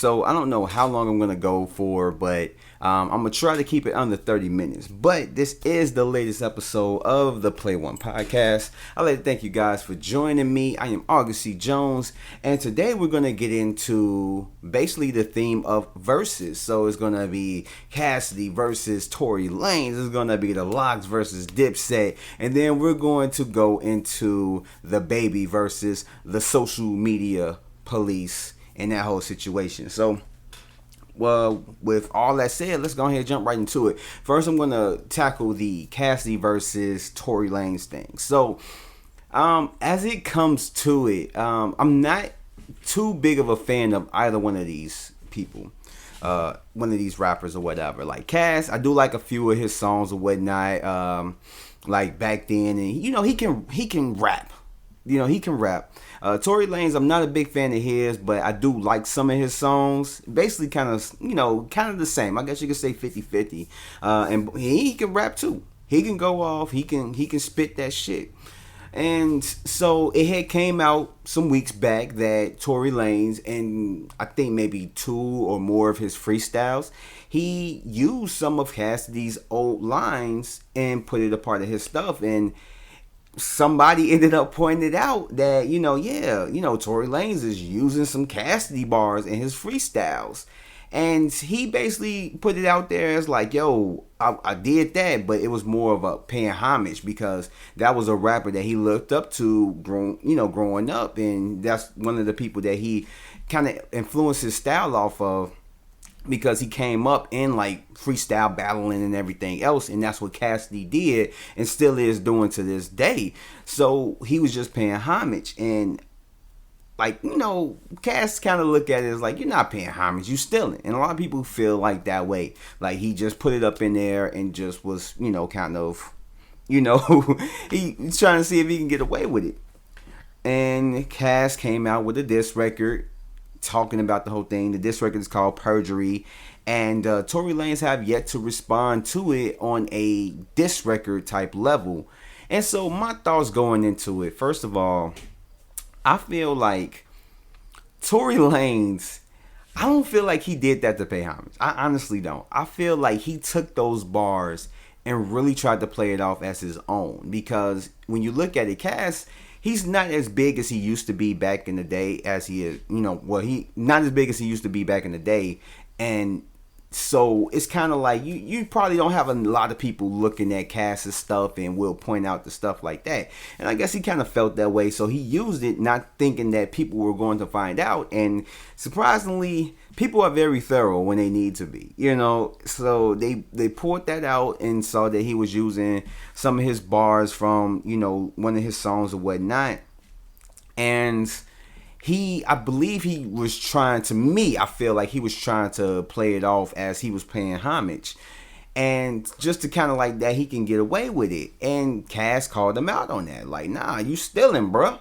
So I don't know how long I'm gonna go for, but I'm gonna try to keep it under 30 minutes. But this is the latest episode of the Play One podcast. I'd like to thank you guys for joining me. I am August C. Jones, and today we're gonna get into basically the theme of Versez. So it's gonna be Cassidy versus Tory Lanez. It's gonna be the Locks versus Dipset, and then we're going to go into DaBaby versus the social media police and that whole situation. So, well, with all that said, let's go ahead and jump right into it. First, I'm going to tackle the Cassidy versus Tory Lanez thing. So, as it comes to it, I'm not too big of a fan of either one of these people. One of these rappers or whatever. Like Cass, I do like a few of his songs or whatnot. Like back then, and he can rap. He can rap. Tory Lanez, I'm not a big fan of his, but I do like some of his songs. Basically kind of the same. I guess you could say 50-50. And he can rap too. He can go off. He can spit that shit. And so it had came out some weeks back that Tory Lanez, and I think maybe 2 or more of his freestyles, he used some of Cassidy's old lines and put it a part of his stuff. And somebody ended up pointing out that, Tory Lanez is using some Cassidy bars in his freestyles. And he basically put it out there as like, yo, I did that, but it was more of a paying homage because that was a rapper that he looked up to growing up. And that's one of the people that he kind of influenced his style off of, because he came up in like freestyle battling and everything else, and that's what Cassidy did and still is doing to this day. So he was just paying homage, and Cass kind of look at it as like, you're not paying homage, you stealing. And a lot of people feel like that way, like he just put it up in there and just was he's trying to see if he can get away with it. And Cass came out with a diss record talking about the whole thing. The diss record is called Perjury, and Tory Lanez have yet to respond to it on a diss record type level. And so my thoughts going into it, first of all, I feel like Tory Lanez, I don't feel like he did that to pay homage. I honestly don't. I feel like he took those bars and really tried to play it off as his own, because when you look at it, Cass, he's not as big as he used to be back in the day as he is, he not as big as he used to be back in the day. And so it's kind of like you probably don't have a lot of people looking at Cass's stuff and will point out the stuff like that. And I guess he kind of felt that way, so he used it not thinking that people were going to find out. And surprisingly, people are very thorough when they need to be, so they pulled that out and saw that he was using some of his bars from one of his songs or whatnot. And I believe he was trying to, I feel like he was trying to play it off as he was paying homage. And just to kind of like that, he can get away with it. And Cass called him out on that. Like, nah, you stealing, bruh.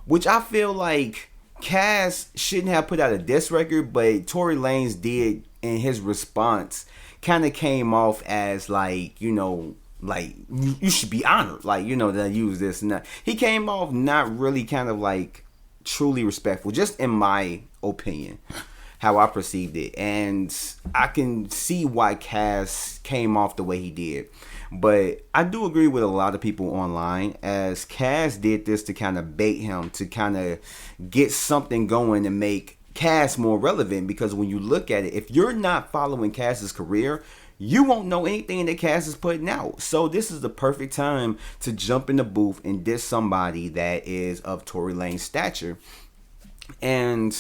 Which I feel like Cass shouldn't have put out a diss record, but Tory Lanez did, in his response, kind of came off as like, like you should be honored. Like, that I use this and that. He came off not really kind of like truly respectful, just in my opinion, how I perceived it. And I can see why Cass came off the way he did. But I do agree with a lot of people online, as Cass did this to kind of bait him, to kind of get something going and make Cass more relevant. Because when you look at it, if you're not following Cass's career, you won't know anything that Cass is putting out. So this is the perfect time to jump in the booth and diss somebody that is of Tory Lanez's stature. And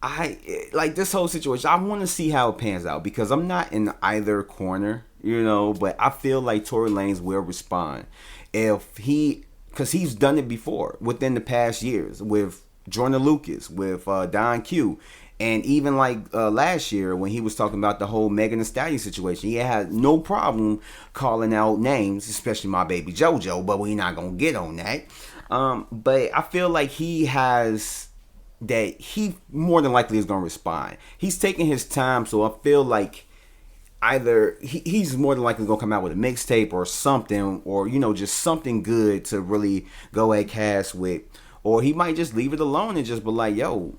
I like this whole situation. I want to see how it pans out, because I'm not in either corner, but I feel like Tory Lanez will respond because he's done it before within the past years with Jordan Lucas, with Don Q. And even like last year when he was talking about the whole Megan Thee Stallion situation, he had no problem calling out names, especially my baby JoJo, but we're not going to get on that. But I feel like he more than likely is going to respond. He's taking his time, so I feel like either he's more than likely going to come out with a mixtape or something, or, just something good to really go at Cass with. Or he might just leave it alone and just be like, yo,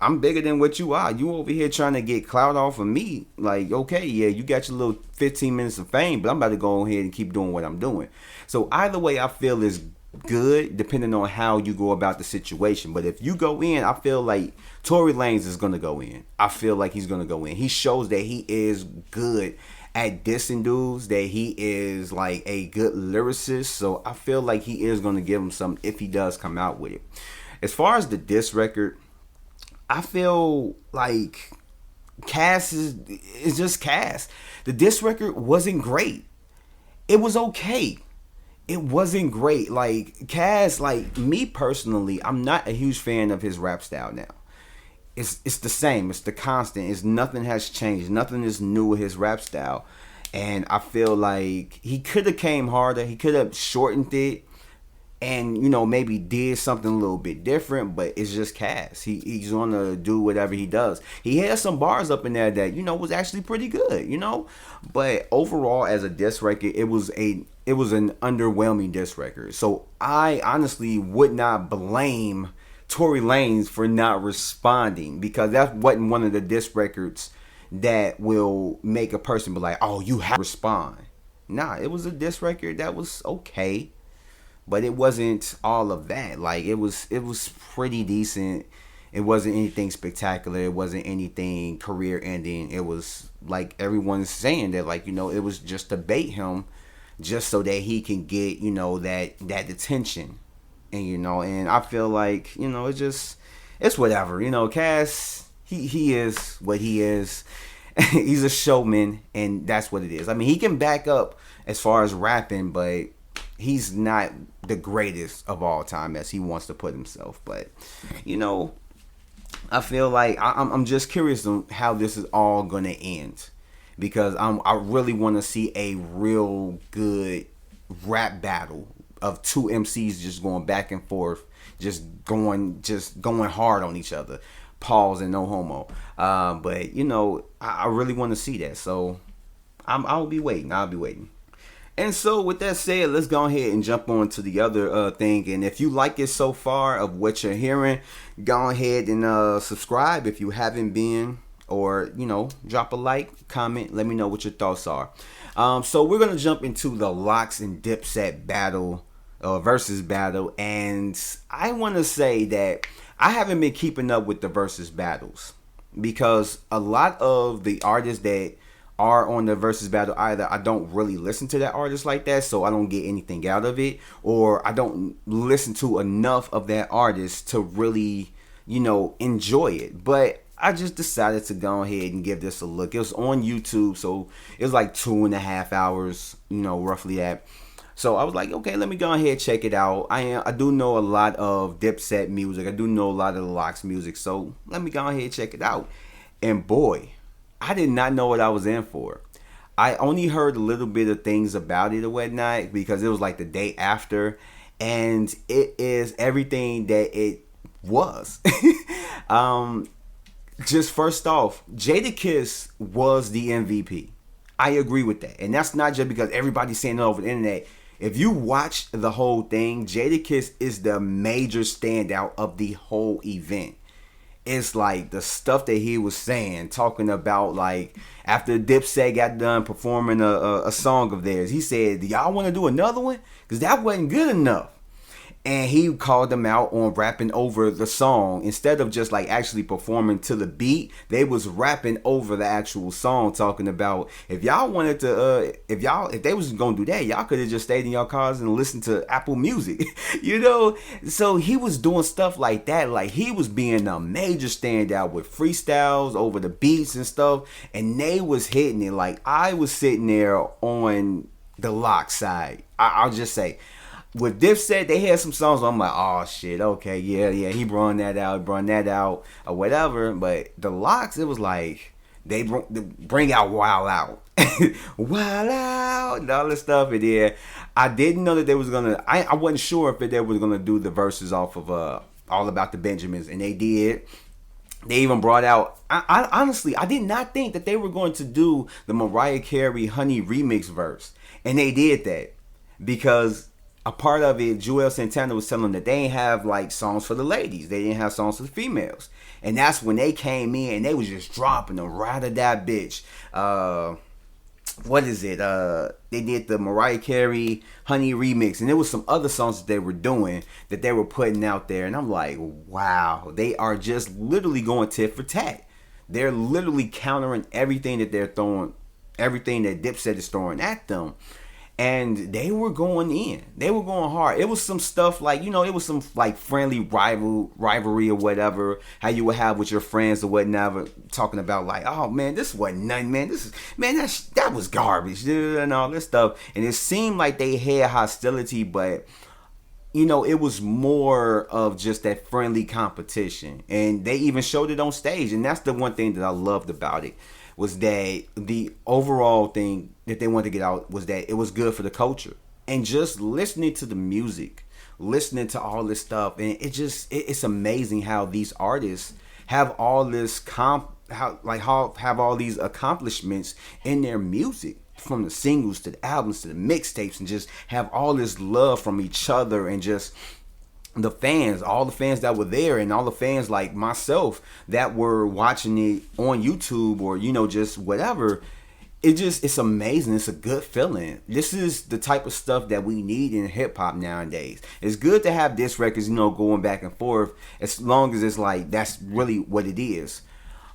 I'm bigger than what you are. You over here trying to get clout off of me. Like, okay, yeah, you got your little 15 minutes of fame, but I'm about to go ahead and keep doing what I'm doing. So either way, I feel is good depending on how you go about the situation. But if you go in, I feel like Tory Lanez is gonna go in. I feel like he's gonna go in. He shows that he is good at dissing dudes, that he is like a good lyricist. So I feel like he is gonna give him something if he does come out with it. As far as the diss record, I feel like Cass is just Cass. The diss record wasn't great. It was okay. It wasn't great. Like Cass, like me personally, I'm not a huge fan of his rap style now. It's the same. It's the constant. It's nothing has changed. Nothing is new with his rap style. And I feel like he could have came harder. He could have shortened it and, you know, maybe did something a little bit different, but it's just Cass. He's gonna do whatever he does. He had some bars up in there that, you know, was actually pretty good, you know. But overall, as a diss record, it was an underwhelming diss record. So I honestly would not blame Tory Lanez for not responding, because that wasn't one of the diss records that will make a person be like, oh, you have to respond. Nah, it was a diss record that was okay. But it wasn't all of that. Like it was pretty decent. It wasn't anything spectacular. It wasn't anything career ending. It was like everyone's saying that, like, you know, it was just to bait him just so that he can get, you know, that attention. And, you know, and I feel like, you know, it's whatever. You know, Cass, he is what he is. He's a showman, and that's what it is. I mean, he can back up as far as rapping, but he's not the greatest of all time as he wants to put himself. But, you know, I feel like I'm just curious on how this is all going to end, because I really want to see a real good rap battle of two MCs just going back and forth, just going hard on each other. Pause and no homo. But, you know, I really want to see that. So I'll be waiting. And so with that said, let's go ahead and jump on to the other thing. And if you like it so far of what you're hearing, go ahead and subscribe if you haven't been, or, you know, drop a like, comment, let me know what your thoughts are. So we're going to jump into the Locks and Dipset battle, versus battle. And I want to say that I haven't been keeping up with the versus battles, because a lot of the artists that are on the versus battle, either I don't really listen to that artist like that, so I don't get anything out of it, or I don't listen to enough of that artist to really, you know, enjoy it. But I just decided to go ahead and give this a look. It was on YouTube, so it was like 2.5 hours, you know, roughly that. So I was like, okay, let me go ahead and check it out. I do know a lot of Dipset music. I do know a lot of the Locks music, so let me go ahead and check it out. And boy, I did not know what I was in for. I only heard a little bit of things about it or whatnot, because it was like the day after, and it is everything that it was. Just first off, Jadakiss was the MVP. I agree with that. And that's not just because everybody's saying it over the internet. If you watch the whole thing, Jadakiss is the major standout of the whole event. It's like the stuff that he was saying, talking about, like, after Dipset got done performing a song of theirs, he said, do y'all want to do another one? Because that wasn't good enough. And he called them out on rapping over the song. Instead of just like actually performing to the beat, they was rapping over the actual song, talking about, if y'all wanted to, if they was gonna do that, y'all could have just stayed in your cars and listened to Apple Music, you know. So he was doing stuff like that. Like, he was being a major standout with freestyles over the beats and stuff, and they was hitting it. Like, I was sitting there on the Lock side. I'll just say, with Dipset, they had some songs where I'm like, oh shit, okay, yeah, he brought that out, or whatever. But the Locks, it was like, they bring out Wild Out. Wild Out, and all this stuff. And yeah, I didn't know that they was gonna, I wasn't sure if they was gonna do the verses off of All About the Benjamins, and they did. They even brought out, I honestly, I did not think that they were going to do the Mariah Carey Honey remix verse. And they did that, because a part of it, Joel Santana was telling them that they didn't have like songs for the ladies. They didn't have songs for the females. And that's when they came in and they was just dropping them right at that bitch. What is it? They did the Mariah Carey Honey remix, and there was some other songs that they were doing that they were putting out there. And I'm like, wow, they are just literally going tit for tat. They're literally countering everything that they're throwing, everything that Dipset is throwing at them. And they were going in. They were going hard. It was some stuff like, it was some like friendly rivalry or whatever, how you would have with your friends or whatever, talking about like, oh man, this wasn't nothing, man. That was garbage, dude, and all this stuff. And it seemed like they had hostility, but it was more of just that friendly competition. And they even showed it on stage. And that's the one thing that I loved about it, was that the overall thing that they wanted to get out was that it was good for the culture. And just listening to the music, listening to all this stuff, and it's amazing how these artists have all this have all these accomplishments in their music, from the singles to the albums to the mixtapes, and just have all this love from each other, and just the fans, all the fans that were there, and all the fans like myself that were watching it on YouTube or just whatever. It's amazing. It's a good feeling. This is the type of stuff that we need in hip hop nowadays. It's good to have diss records, going back and forth, as long as it's like that's really what it is.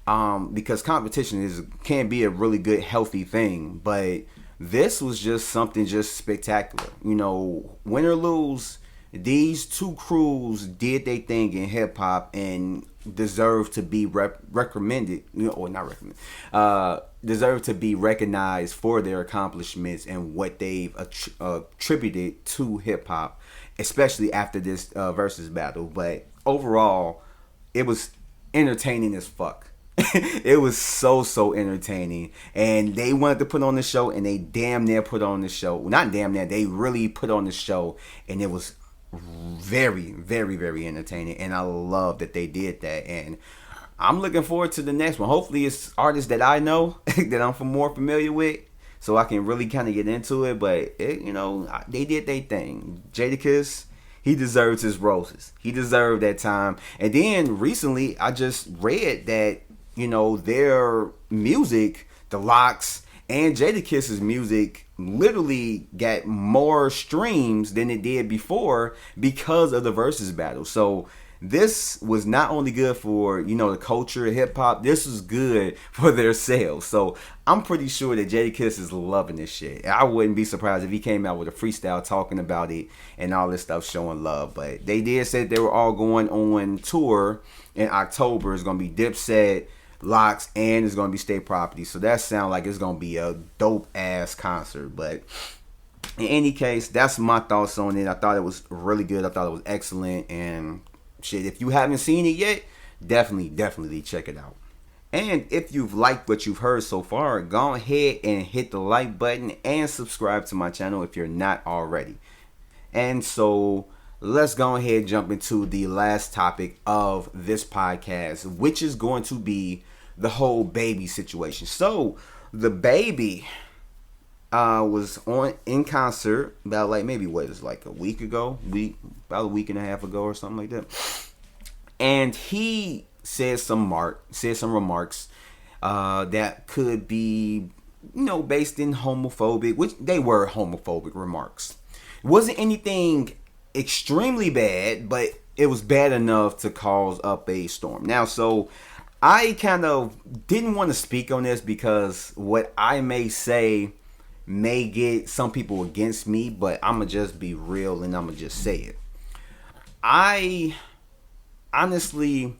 Because competition can be a really good, healthy thing. But this was just something just spectacular. Win or lose, these two crews did their thing in hip hop and deserve to be recommended, or not recommended, deserve to be recognized for their accomplishments and what they've attributed to hip hop, especially after this Versez battle. But overall, it was entertaining as fuck. It was so entertaining, and they wanted to put on the show, and they damn near put on the show. Well, not damn near, they really put on the show, and it was very, very, very entertaining, and I love that they did that. And I'm looking forward to the next one. Hopefully it's artists that I know that I'm more familiar with, so I can really kind of get into it. But they did their thing. Jadakiss, he deserves his roses. He deserved that time. And then recently I just read that their music, the Locks and Jadakiss's music, literally got more streams than it did before because of the Versez battle. So this was not only good for the culture of hip hop, this was good for their sales. So I'm pretty sure that Jadakiss is loving this shit. I wouldn't be surprised if he came out with a freestyle talking about it and all this stuff, showing love. But they did say they were all going on tour in October. It's gonna be Dipset, Locks, and it's gonna be State Property. So that sounds like it's gonna be a dope ass concert. But in any case, that's my thoughts on it. I thought it was really good. I thought it was excellent. And shit, if you haven't seen it yet, definitely check it out. And if you've liked what you've heard so far, go ahead and hit the like button and subscribe to my channel if you're not already. And so let's go ahead and jump into the last topic of this podcast, which is going to be the whole Baby situation. So DaBaby was in concert about like maybe a week ago, about a week and a half ago or something like that, and he said some remarks that could be based in homophobic, which they were homophobic remarks. It wasn't anything extremely bad, but it was bad enough to cause up a storm. Now, so I kind of didn't want to speak on this because what I may say may get some people against me, but I'm gonna just be real and I'm gonna just say it. I honestly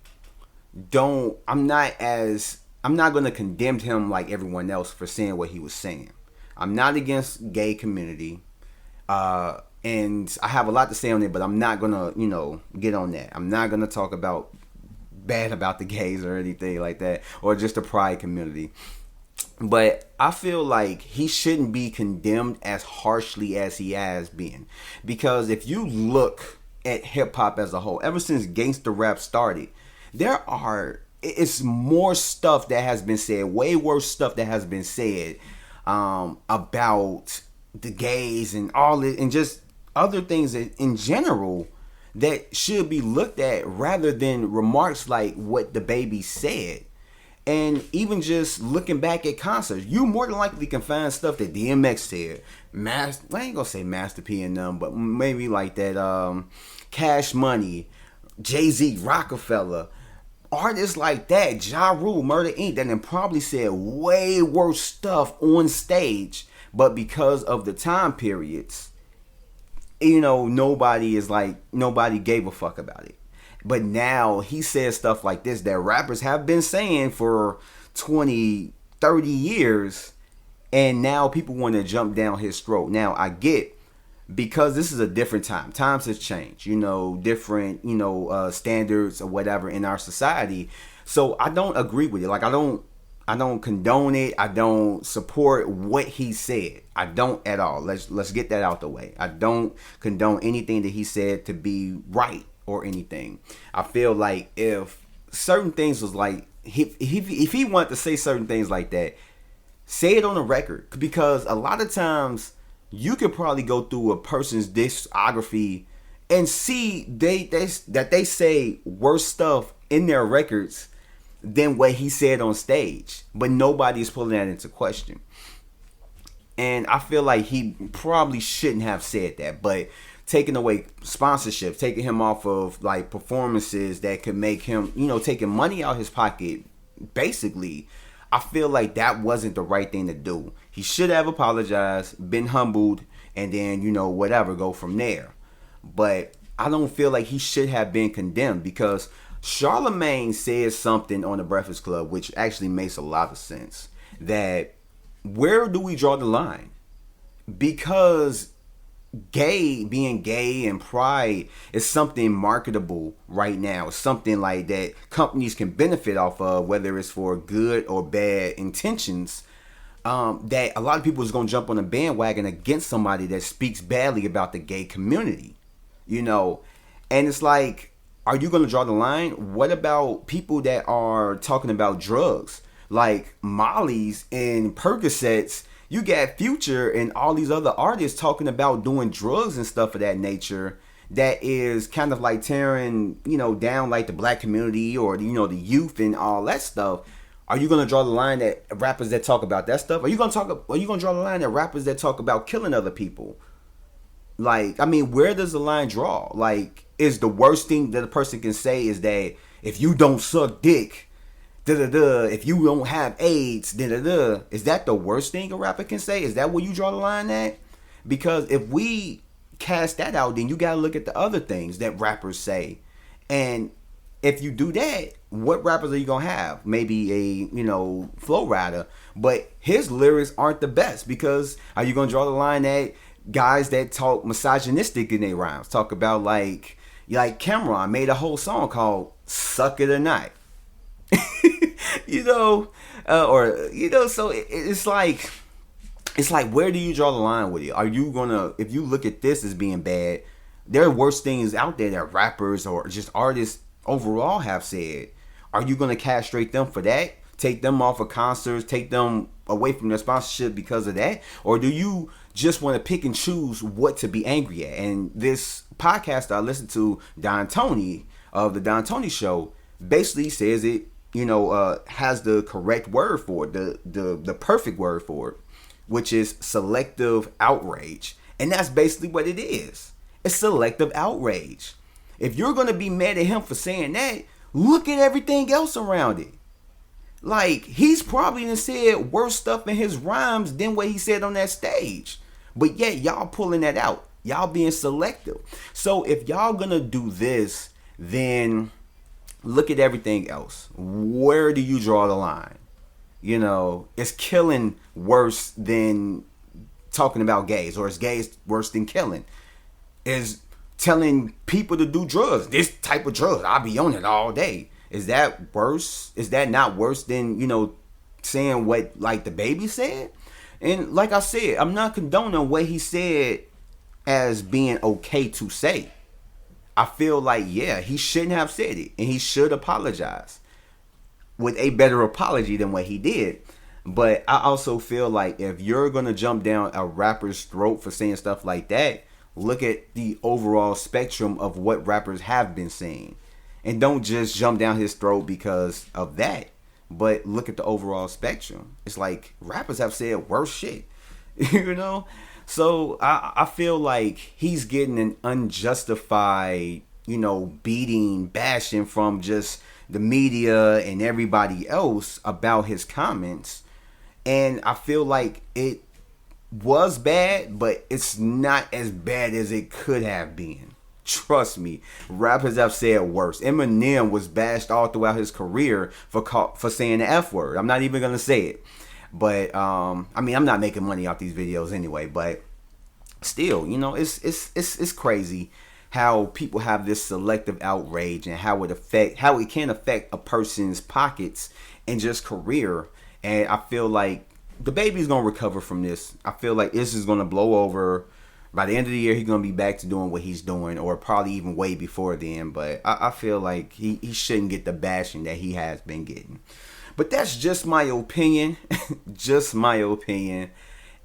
I'm not gonna condemn him like everyone else for saying what he was saying. I'm not against gay community. And I have a lot to say on it, but I'm not gonna, get on that. I'm not gonna talk bad about the gays or anything like that, or just the pride community. But I feel like he shouldn't be condemned as harshly as he has been, because if you look at hip hop as a whole, ever since gangster rap started, it's more stuff that has been said, way worse stuff that has been said about the gays and all it, and just other things in general that should be looked at rather than remarks like what DaBaby said. And even just looking back at concerts, you more than likely can find stuff that DMX said. I ain't gonna say Master P and them, but maybe like that Cash Money, Jay-Z, Rockefeller, artists like that, Ja Rule, Murder Inc. that then probably said way worse stuff on stage, but because of the time periods, nobody gave a fuck about it. But now he says stuff like this that rappers have been saying for 20, 30 years, and now people want to jump down his throat. Now I get, because this is a different time. Times have changed, different, standards or whatever in our society. So I don't agree with it. Like I don't condone it. I don't support what he said. I don't at all. Let's get that out the way. I don't condone anything that he said to be right or anything. I feel like if certain things was like, if he wanted to say certain things like that, say it on a record. Because a lot of times you could probably go through a person's discography and see that they say worse stuff in their records than what he said on stage, but nobody's pulling that into question. And I feel like he probably shouldn't have said that, but taking away sponsorship, taking him off of like performances that could make him, taking money out his pocket, basically, I feel like that wasn't the right thing to do. He should have apologized, been humbled, and then, whatever, go from there. But I don't feel like he should have been condemned, because Charlemagne says something on the Breakfast Club, which actually makes a lot of sense, that where do we draw the line? Because being gay and pride is something marketable right now. It's something like that companies can benefit off of, whether it's for good or bad intentions. That a lot of people is going to jump on a bandwagon against somebody that speaks badly about the gay community, and it's like, are you going to draw the line? What about people that are talking about drugs, like Molly's and Percocets? You got Future and all these other artists talking about doing drugs and stuff of that nature. That is kind of like tearing, down like the black community or, the youth and all that stuff. Are you gonna draw the line at rappers that talk about that stuff? Are you gonna draw the line at rappers that talk about killing other people? Like, I mean, where does the line draw? Like, is the worst thing that a person can say is that if you don't suck dick, if you don't have AIDS, is that the worst thing a rapper can say? Is that where you draw the line at? Because if we cast that out, then you gotta look at the other things that rappers say. And if you do that, what rappers are you gonna have? Maybe a, Flow Rider, but his lyrics aren't the best. Because are you gonna draw the line at guys that talk misogynistic in their rhymes? Talk about like Cameron made a whole song called Suck It or Not. So it's like, where do you draw the line with it? Are you gonna, if you look at this as being bad, there are worse things out there that rappers or just artists overall have said. Are you gonna castrate them for that? Take them off of concerts, take them away from their sponsorship because of that? Or do you just want to pick and choose what to be angry at? And this podcast I listened to, Don Tony of the Don Tony Show, basically says it, has the correct word for it, the perfect word for it, which is selective outrage. And that's basically what it is. It's selective outrage. If you're going to be mad at him for saying that, look at everything else around it. Like, he's probably done said worse stuff in his rhymes than what he said on that stage. But yet, y'all pulling that out. Y'all being selective. So if y'all going to do this, then look at everything else. Where do you draw the line? Is killing worse than talking about gays? Or is gays worse than killing? Is telling people to do drugs, this type of drugs, I'll be on it all day, is that worse? Is that not worse than, saying what like DaBaby said? And like I said, I'm not condoning what he said as being okay to say. I feel like, yeah, he shouldn't have said it, and he should apologize with a better apology than what he did. But I also feel like if you're gonna jump down a rapper's throat for saying stuff like that, Look at the overall spectrum of what rappers have been saying. And don't just jump down his throat because of that. But look at the overall spectrum. It's like rappers have said worse shit. You know? So I feel like he's getting an unjustified, beating, bashing from just the media and everybody else about his comments. And I feel like it was bad, but it's not as bad as it could have been. Trust me, rappers have said worse. Eminem was bashed all throughout his career for saying the F word. I'm not even gonna say it, but I'm not making money off these videos anyway. But still, it's crazy how people have this selective outrage and how it can affect a person's pockets and just career. And I feel like DaBaby's gonna recover from this. I feel like this is gonna blow over. By the end of the year, he's gonna be back to doing what he's doing, or probably even way before then. But I feel like he shouldn't get the bashing that he has been getting. But that's just my opinion. Just my opinion.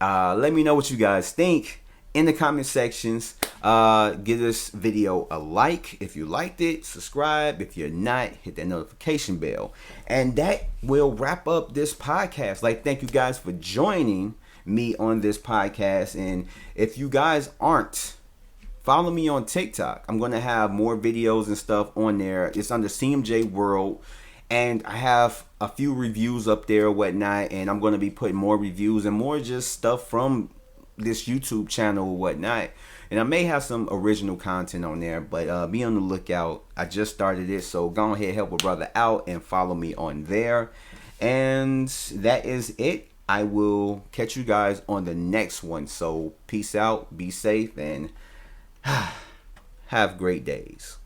Let me know what you guys think in the comment sections. Give this video a like if you liked it. Subscribe if you're not. Hit that notification bell. And that will wrap up this podcast. Thank you guys for joining me on this podcast. And if you guys aren't, follow me on TikTok. I'm going to have more videos and stuff on there. It's under CMJ World. And I have a few reviews up there or whatnot. And I'm going to be putting more reviews and more just stuff from this YouTube channel or whatnot. And I may have some original content on there, but be on the lookout. I just started it, so go ahead, help a brother out and follow me on there. And that is it. I will catch you guys on the next one. So peace out, be safe, and have great days.